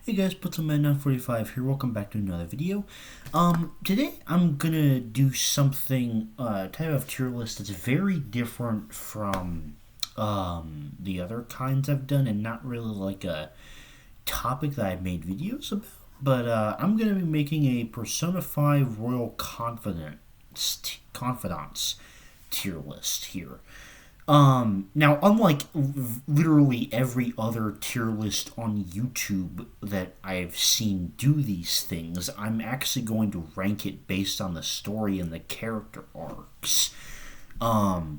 Hey guys, PutSomeMan945 here. Welcome back to another video. Today I'm gonna do something, type of tier list that's very different from the other kinds I've done, and not really like a topic that I've made videos about. But I'm gonna be making a Persona 5 Royal Confidants tier list here. Now, unlike literally every other tier list on YouTube that I've seen do these things, I'm actually going to rank it based on the story and the character arcs.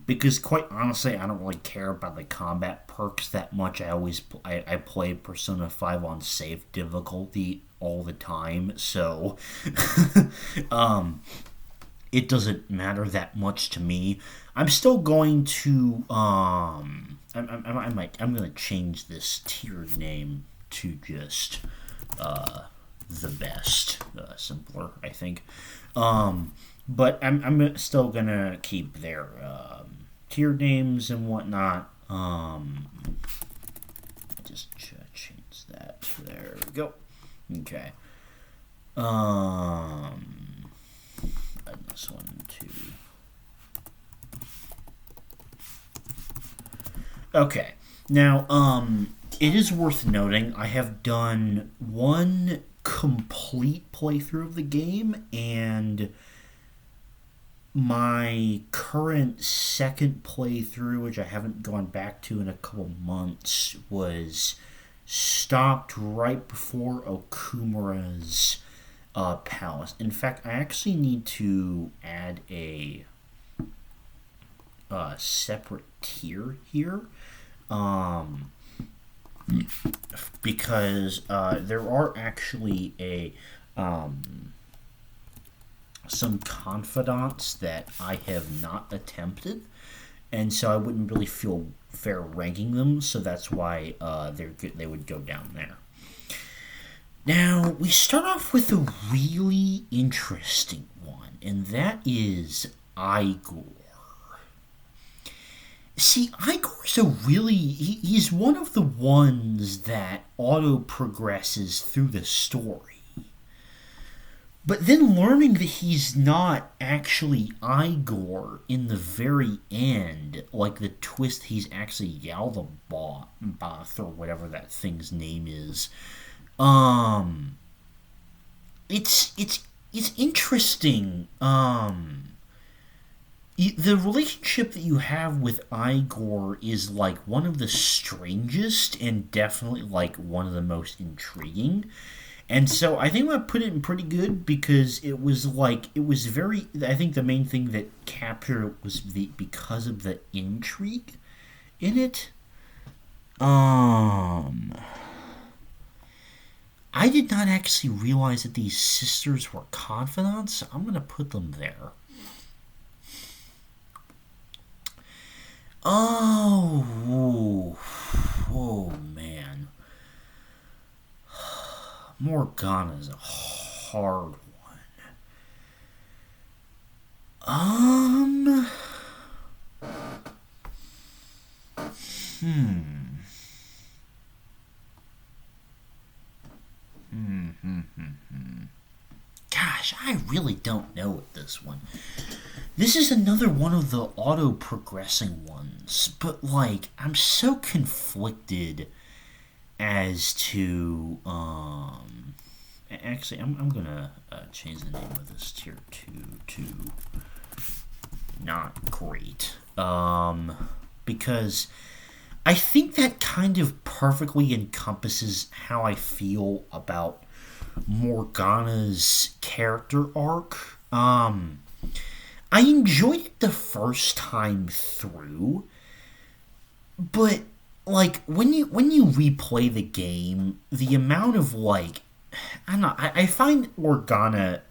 Because quite honestly, I don't really care about the combat perks that much. I play Persona 5 on safe difficulty all the time, so it doesn't matter that much to me. I'm still going to I'm gonna change this tier name to just the best, simpler, I think. But I'm still gonna keep their tier names and whatnot. Just change that. There we go. Okay. Add this one too. Okay. Now, it is worth noting I have done one complete playthrough of the game, and my current second playthrough, which I haven't gone back to in a couple months, was stopped right before Okumura's palace. In fact, I actually need to add a separate tier here, because there are actually some confidants that I have not attempted, and so I wouldn't really feel fair ranking them. So that's why they would go down there. Now we start off with a really interesting one, and that is Igor. See, Igor's he's one of the ones that auto-progresses through the story. But then learning that he's not actually Igor in the very end, like the twist he's actually Yaldabaoth, or whatever that thing's name is, it's interesting. The relationship that you have with Igor is like one of the strangest, and definitely like one of the most intriguing. And so I think I put it in pretty good, because it was very, I think the main thing that captured it was because of the intrigue in it. I did not actually realize that these sisters were confidants, so I'm going to put them there. Oh, man. Morgana's a hard one. Hmm. Gosh, I really don't know with this one. This is another one of the auto-progressing ones, but like, I'm so conflicted as to actually I'm gonna change the name of this tier 2 to not great, because I think that kind of perfectly encompasses how I feel about Morgana's character arc. I enjoyed it the first time through, but like when you replay the game, the amount of like, I don't know, I find not Organa,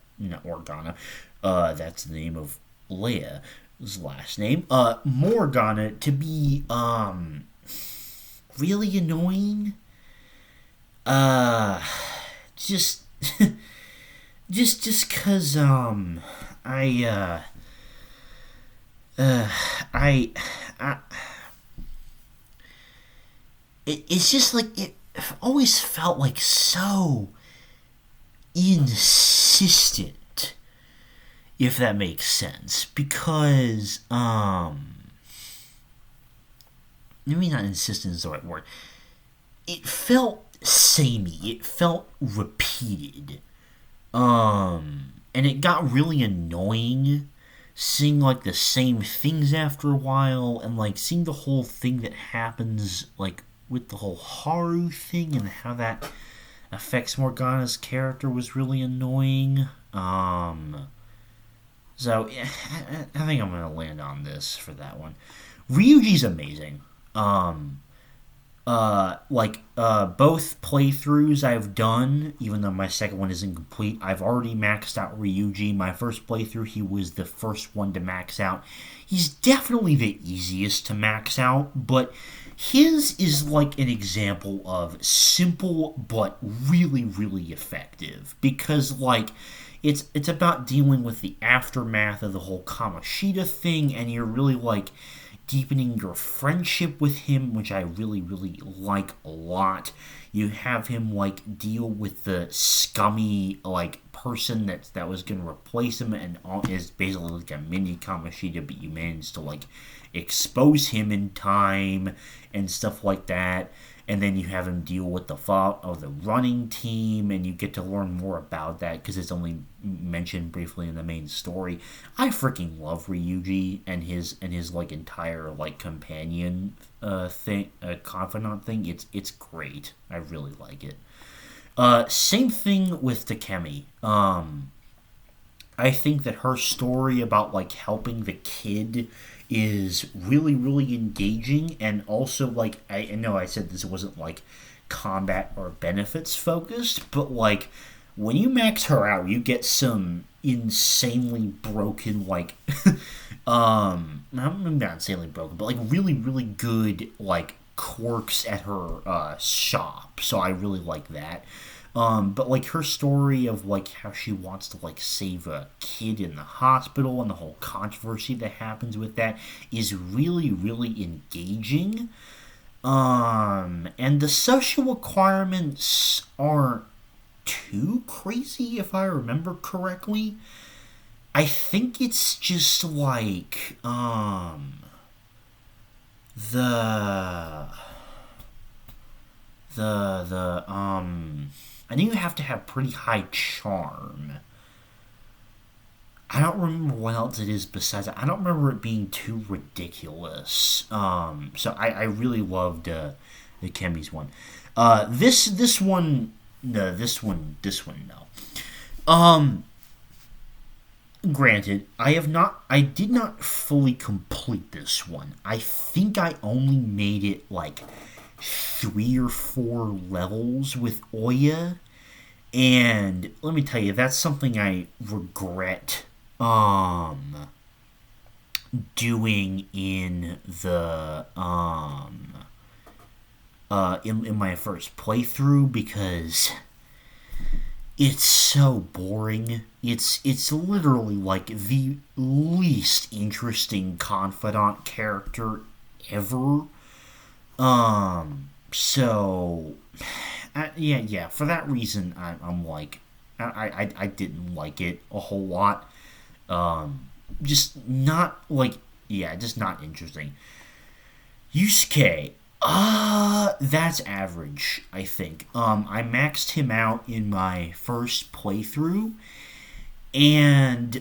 that's the name of Leia's last name, Morgana, to be really annoying. Just just cause I I it's just like always felt like so insistent, if that makes sense, because maybe not insistent is the right word. It felt samey. It felt repeated. And it got really annoying seeing like the same things after a while, and like seeing the whole thing that happens like with the whole Haru thing and how that affects Morgana's character was really annoying. So yeah, I think I'm gonna land on this for that one. Ryuji's amazing. Both playthroughs I've done, even though my second one isn't complete, I've already maxed out Ryuji. My first playthrough, he was the first one to max out. He's definitely the easiest to max out, but his is like an example of simple but really, really effective. Because, like, it's about dealing with the aftermath of the whole Kamoshida thing, and you're really, like, deepening your friendship with him, which I really, really like a lot. You have him like deal with the scummy like person that was gonna replace him, and is basically like a mini Kamoshida, but you manage to like expose him in time and stuff like that. And then you have him deal with the fall of the running team, and you get to learn more about that because it's only mentioned briefly in the main story. I freaking love Ryuji and his like entire like companion thing, confidant thing. It's great. I really like it. Same thing with Takemi. I think that her story about like helping the kid is really, really engaging, and also like I know I said this wasn't like combat or benefits focused, but like when you max her out, you get some insanely broken like not insanely broken, but like really, really good like quirks at her shop. So I really like that. But like her story of like how she wants to like save a kid in the hospital and the whole controversy that happens with that is really, really engaging. And the social requirements aren't too crazy if I remember correctly. I think it's just like the I think you have to have pretty high charm. I don't remember what else it is besides that. I don't remember it being too ridiculous. So I really loved the Kemi's one. This one no, this one no. Granted, I did not fully complete this one. I think I only made it like 3 or 4 levels with Oya, and let me tell you, that's something I regret doing in the in my first playthrough, because it's so boring. It's literally like the least interesting confidant character ever. So, yeah. For that reason, I'm like, I didn't like it a whole lot. Just not like, yeah, just not interesting. Yusuke, that's average, I think. I maxed him out in my first playthrough, and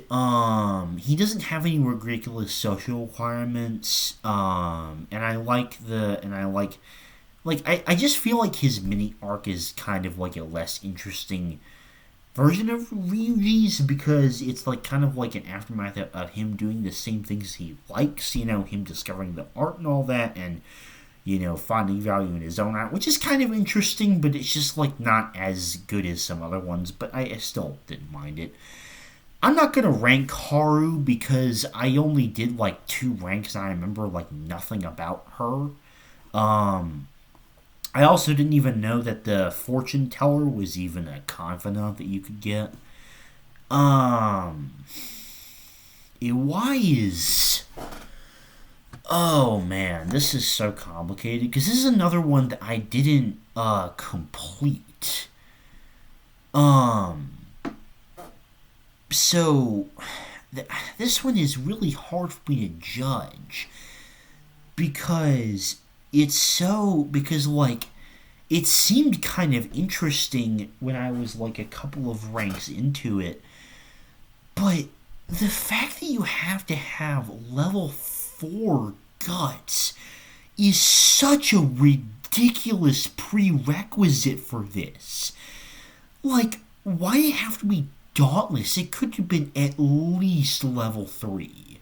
he doesn't have any ridiculous social requirements. And I just feel like his mini arc is kind of like a less interesting version of Ryuji's, because it's like kind of like an aftermath of him doing the same things he likes, him discovering the art and all that, and finding value in his own art, which is kind of interesting, but it's just like not as good as some other ones. But I still didn't mind it. I'm not gonna rank Haru because I only did like 2 ranks and I remember like nothing about her. I also didn't even know that the fortune teller was even a confidant that you could get. Why is... Oh man, this is so complicated, because this is another one that I didn't complete. Um, so this one is really hard for me to judge because like it seemed kind of interesting when I was like a couple of ranks into it, but the fact that you have to have level 4 guts is such a ridiculous prerequisite for this. Like, why did it have to be Dauntless? It could have been at least level 3.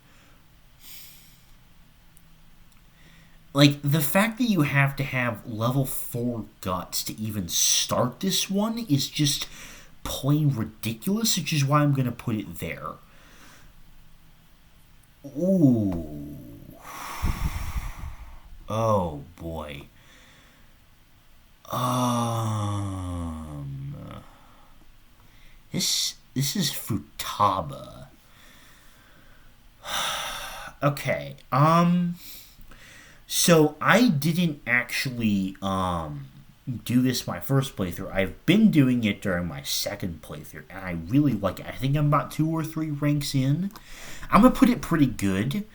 Like, the fact that you have to have level 4 guts to even start this one is just plain ridiculous, which is why I'm gonna put it there. Ooh. Oh boy. Um. This is Futaba. Okay. So I didn't actually do this my first playthrough. I've been doing it during my second playthrough, and I really like it. I think I'm about 2 or 3 ranks in. I'm gonna put it pretty good,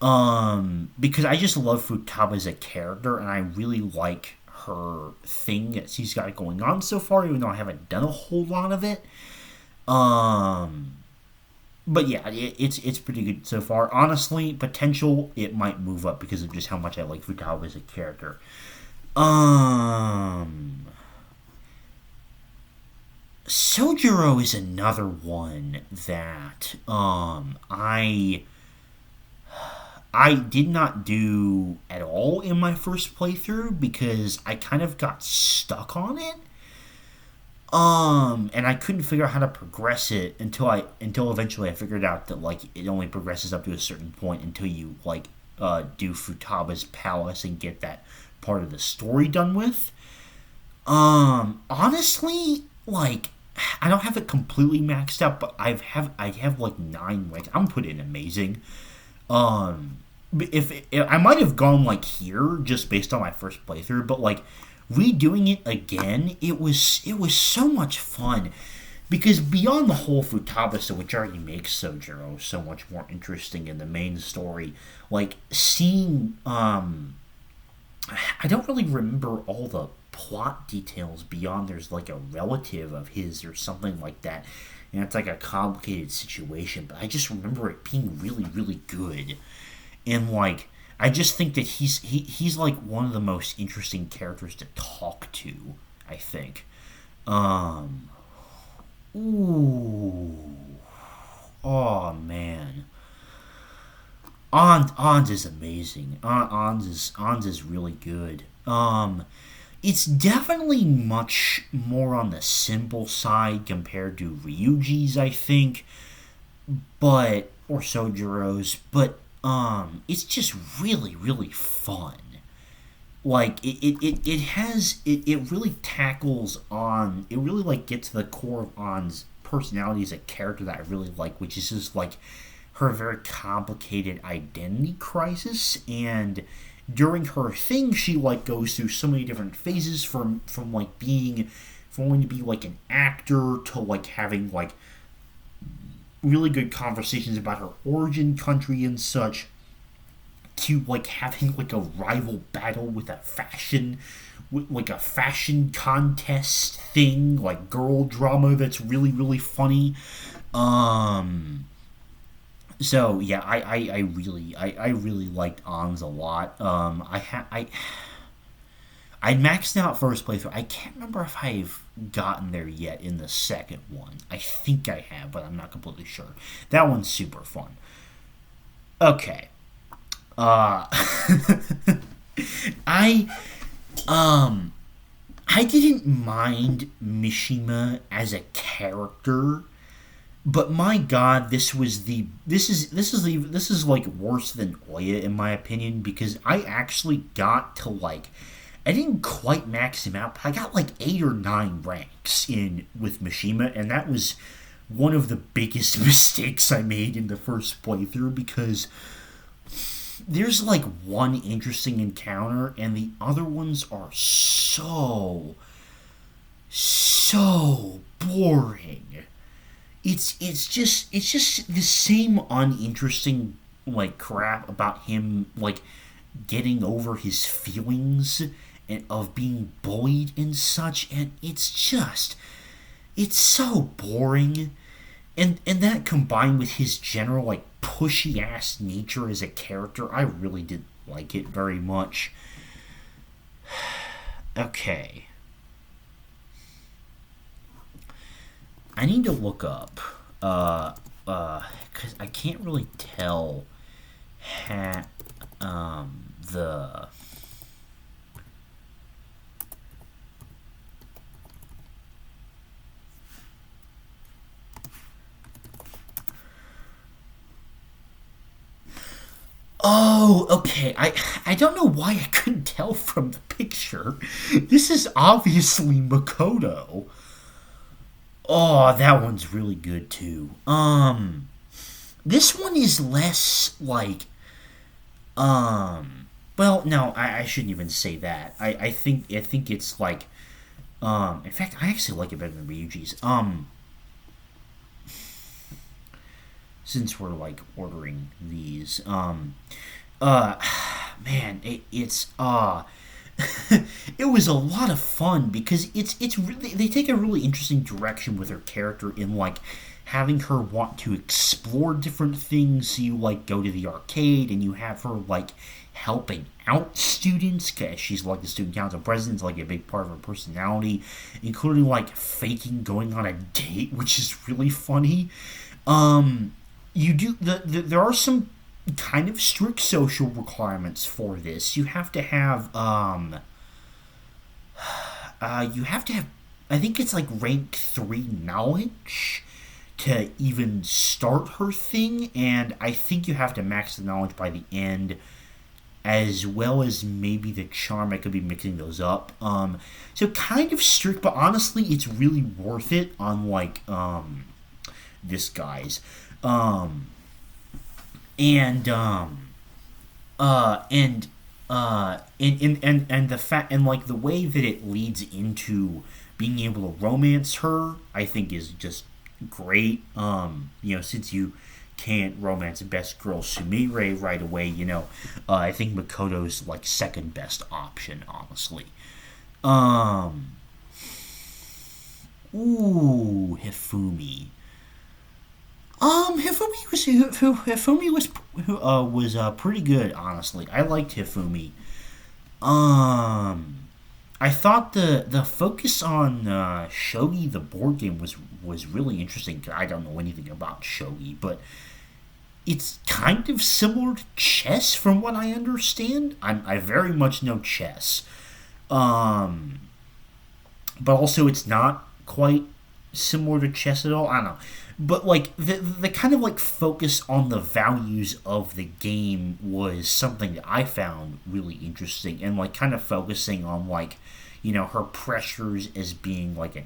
because I just love Futaba as a character, and I really like her thing that she's got going on so far, even though I haven't done a whole lot of it. Um, but yeah, it's pretty good so far. Honestly, potential it might move up because of just how much I like Futaba as a character. Um, Sojiro is another one that I did not do at all in my first playthrough because I kind of got stuck on it. And I couldn't figure out how to progress it until eventually I figured out that like it only progresses up to a certain point until you like do Futaba's palace and get that part of the story done with. Honestly, like I don't have it completely maxed out, but I have like 9 ranks. I'm putting amazing. Um, if I might have gone like here just based on my first playthrough, but like redoing it again, it was so much fun because beyond the whole Futaba stuff, which already makes Sojiro so much more interesting in the main story, like seeing I don't really remember all the plot details beyond there's like a relative of his or something like that. And it's like a complicated situation, but I just remember it being really, really good. And like I just think that he's like one of the most interesting characters to talk to, I think. Um Ooh. Oh man. Ons is amazing. Ons is really good. It's definitely much more on the simple side compared to Ryuji's, I think, but or Sojiro's, but it's just really really fun. Like it really tackles on it really like gets to the core of On's personality as a character that I really like, which is just like her very complicated identity crisis. And during her thing she like goes through so many different phases from like being from wanting to be like an actor to like having like really good conversations about her origin country and such to like having like a rival battle with like a fashion contest thing, like girl drama that's really really funny. um so yeah, I really liked Ons a lot. I maxed out first playthrough. I can't remember if I've gotten there yet in the second one. I think I have, but I'm not completely sure. That one's super fun. Okay. Uh I um I didn't mind Mishima as a character, but my god, this is like worse than Oya in my opinion because I actually got to like I didn't quite max him out, but I got like 8 or 9 ranks in with Mishima, and that was one of the biggest mistakes I made in the first playthrough because there's like one interesting encounter, and the other ones are so boring. It's just the same uninteresting like crap about him like getting over his feelings and of being bullied and such, and it's so boring. And that combined with his general like pushy ass nature as a character, I really did like it very much. Okay, I need to look up because I can't really tell ha the Oh, okay. I don't know why I couldn't tell from the picture. This is obviously Makoto. Oh, that one's really good too. This one is less like well, no, I shouldn't even say that. I think it's like in fact I actually like it better than Ryuji's. Since we're like ordering these. Uh Man, it's it was a lot of fun because it's really they take a really interesting direction with her character in like having her want to explore different things. So you like go to the arcade and you have her like helping out students because she's like the student council president. It's like a big part of her personality, including like faking going on a date, which is really funny. You do there are some kind of strict social requirements for this. You have to have I think it's like rank 3 knowledge to even start her thing, and I think you have to max the knowledge by the end, as well as maybe the charm. I could be mixing those up. So kind of strict, but honestly, it's really worth it. Unlike this guy's, um, and and and the fact and like the way that it leads into being able to romance her, I think is just great. Since you can't romance best girl Sumire right away, I think Makoto's like second best option, honestly. Um, Hifumi. Hifumi was pretty good, honestly. I liked Hifumi. Um, I thought the focus on shogi, the board game, was really interesting. I don't know anything about shogi, but it's kind of similar to chess, from what I understand. I very much know chess, um, but also it's not quite similar to chess at all. I don't know, but like the kind of like focus on the values of the game was something that I found really interesting, and like kind of focusing on like her pressures as being like a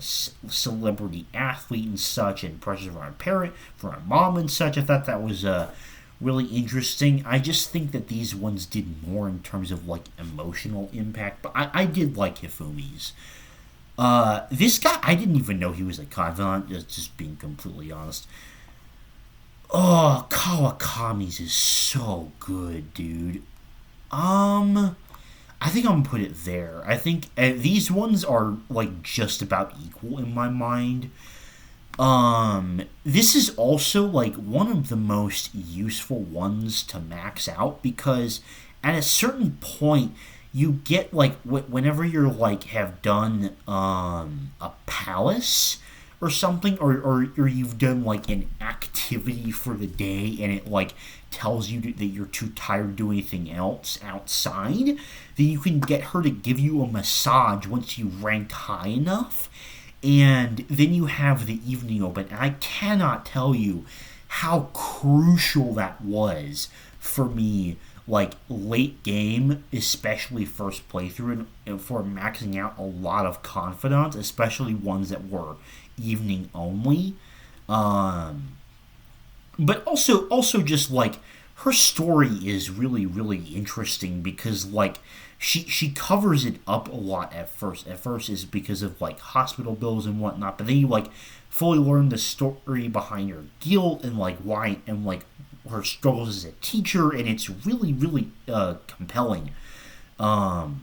celebrity athlete and such, and pressures from her parent, from her mom and such. I thought that was really interesting. I just think that these ones did more in terms of like emotional impact, but I did like Hifumi's. This guy, I didn't even know he was a confidant, just being completely honest. Oh, Kawakami's is so good, dude. Um, I think I'm gonna put it there. I think these ones are like just about equal in my mind. This is also like one of the most useful ones to max out because at a certain point you get like whenever you're like have done a palace or something, or you've done like an activity for the day and it like tells you that you're too tired to do anything else outside, then you can get her to give you a massage once you rank high enough, and then you have the evening open. And I cannot tell you how crucial that was for me, like late game, especially first playthrough, and for maxing out a lot of confidants, especially ones that were evening only. Um, but also just like her story is really really interesting because like she covers it up a lot at first. At first is because of like hospital bills and whatnot, but then you like fully learn the story behind her guilt and like why and like her struggles as a teacher, and it's really really compelling. Um,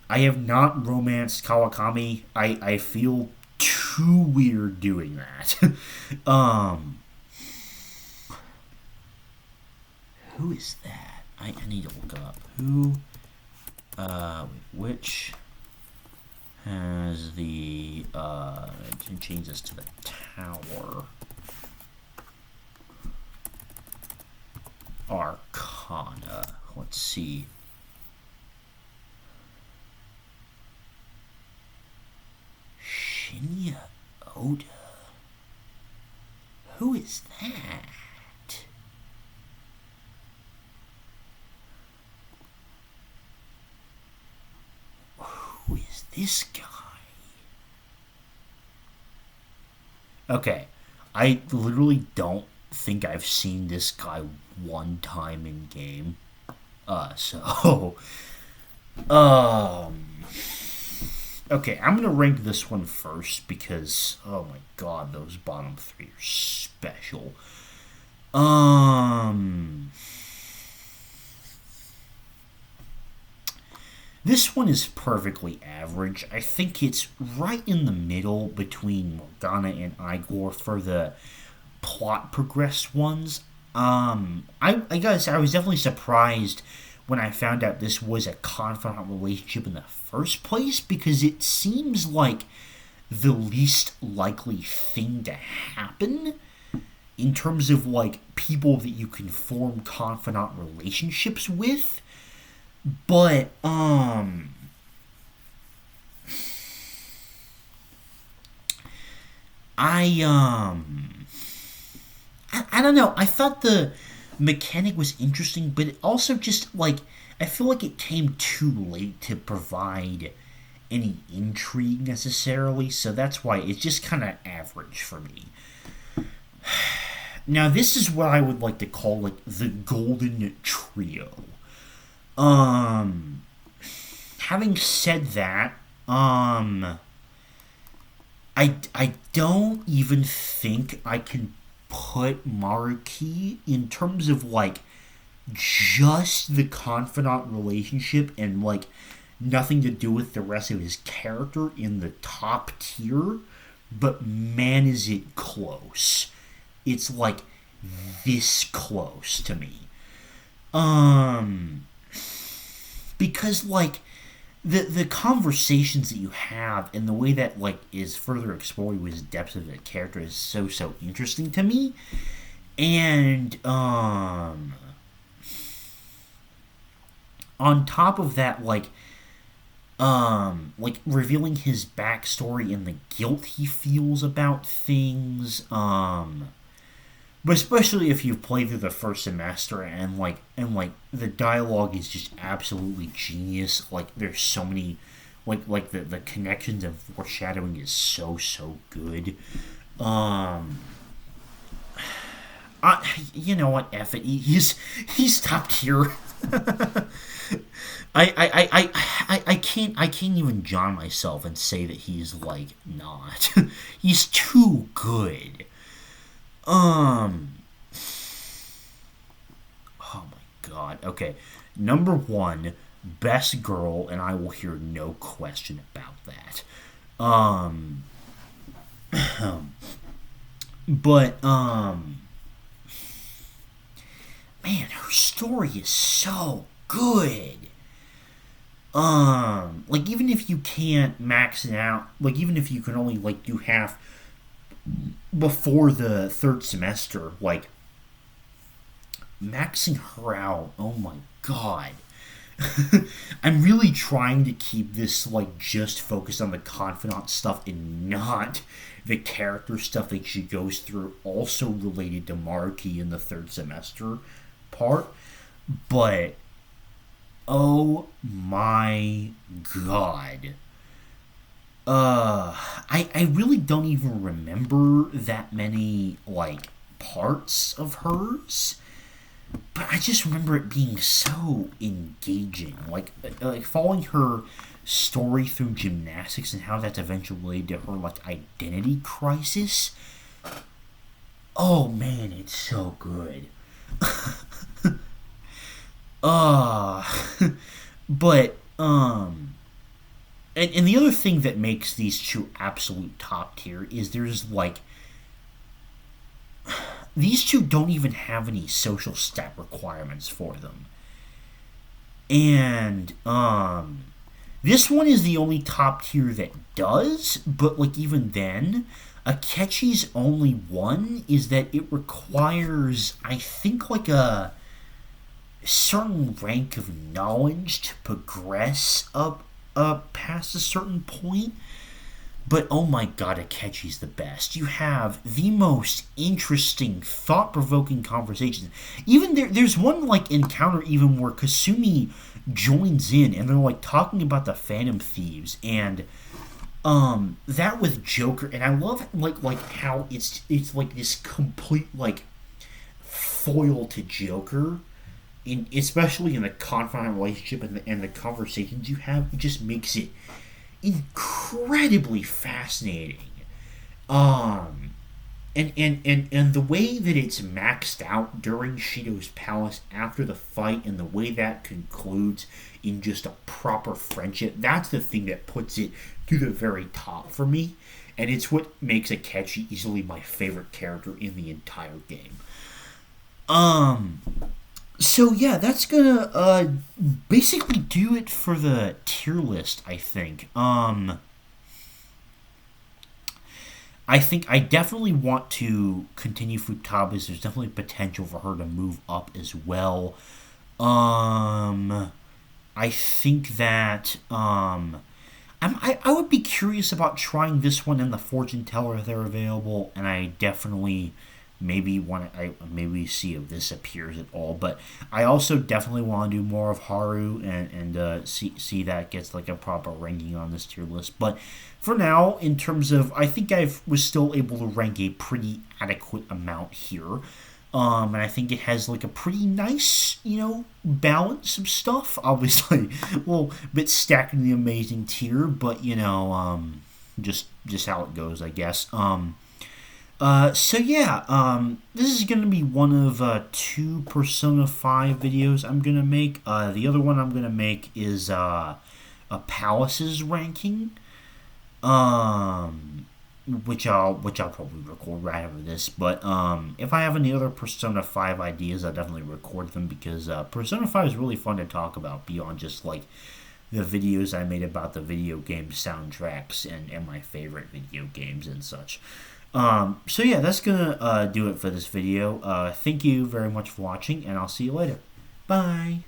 I have not romanced Kawakami. I feel too weird doing that. um, who is that? I need to look up who. Which has the change this to the tower arcana. Let's see. Shinya Oda. Who is that? Who is this guy? Okay, I literally don't think I've seen this guy one time in game. So, um, okay, I'm gonna rank this one first because, oh my god, those bottom three are special. Um, This one is perfectly average. I think it's right in the middle between Morgana and Igor for the plot progressed ones. I gotta say, I was definitely surprised when I found out this was a confidant relationship in the first place because it seems like the least likely thing to happen in terms of like people that you can form confidant relationships with. But I I don't know. I thought the mechanic was interesting, but it also just like I feel like it came too late to provide any intrigue necessarily, so that's why it's just kind of average for me. Now, this is what I would like to call like the golden trio. Um, Having said that, I don't even think I can put Maruki in terms of like just the confidant relationship and like nothing to do with the rest of his character in the top tier, but man is it close. It's like this close to me. Um because like the conversations that you have and the way that like is further explored with his depth of the character is so interesting to me. And on top of that, like revealing his backstory and the guilt he feels about things, but especially if you've played through the first semester and the dialogue is just absolutely genius. Like there's so many like the connections and foreshadowing is so good. um you know what, F it, he's top tier. I can't even John myself and say that he's like not. He's too good. Um. Oh my god. Okay. Number one, best girl, and I will hear no question about that. Um. but man, her story is so good. Like even if you can't max it out, like even if you can only like do half before the third semester, like maxing her out, oh my god. I'm really trying to keep this like just focused on the confidant stuff and not the character stuff that she goes through, also related to Maruki in the third semester part. But oh my god. I really don't even remember that many like parts of hers. but I just remember it being so engaging, like following her story through gymnastics and how that's eventually led to her like identity crisis. Oh man, it's so good. Uh but and the other thing that makes these two absolute top tier is there's like these two don't even have any social stat requirements for them. And this one is the only top tier that does, but like even then, Akechi's only one is that it requires I think like a certain rank of knowledge to progress up past a certain point. But oh my god, Akechi's the best. You have the most interesting, thought-provoking conversations. Even there's one like encounter even where Kasumi joins in and they're like talking about the Phantom Thieves and that with Joker, and I love like how it's like this complete like foil to Joker, especially in the Confidant relationship and the conversations you have. It just makes it incredibly fascinating. Um, and the way that it's maxed out during Shido's palace after the fight and the way that concludes in just a proper friendship, that's the thing that puts it to the very top for me. And it's what makes Akechi easily my favorite character in the entire game. Um, so yeah, that's gonna basically do it for the tier list. I think I definitely want to continue Futaba's. There's definitely potential for her to move up as well. Um, I think that I would be curious about trying this one and the Fortune Teller if they're available, and I definitely maybe want to I maybe see if this appears at all. But I also definitely want to do more of Haru and see that gets like a proper ranking on this tier list. But for now, in terms of, I think I was still able to rank a pretty adequate amount here. And I think it has like a pretty nice, balance of stuff. Obviously, a little bit stacked in the amazing tier, but just how it goes, I guess. So yeah, this is gonna be one of two Persona 5 videos I'm gonna make. The other one I'm gonna make is a Palace's ranking, um, which I'll probably record right after this. But if I have any other Persona 5 ideas, I'll definitely record them because Persona 5 is really fun to talk about beyond just like the videos I made about the video game soundtracks and my favorite video games and such. So yeah, that's gonna do it for this video. Thank you very much for watching, and I'll see you later. Bye.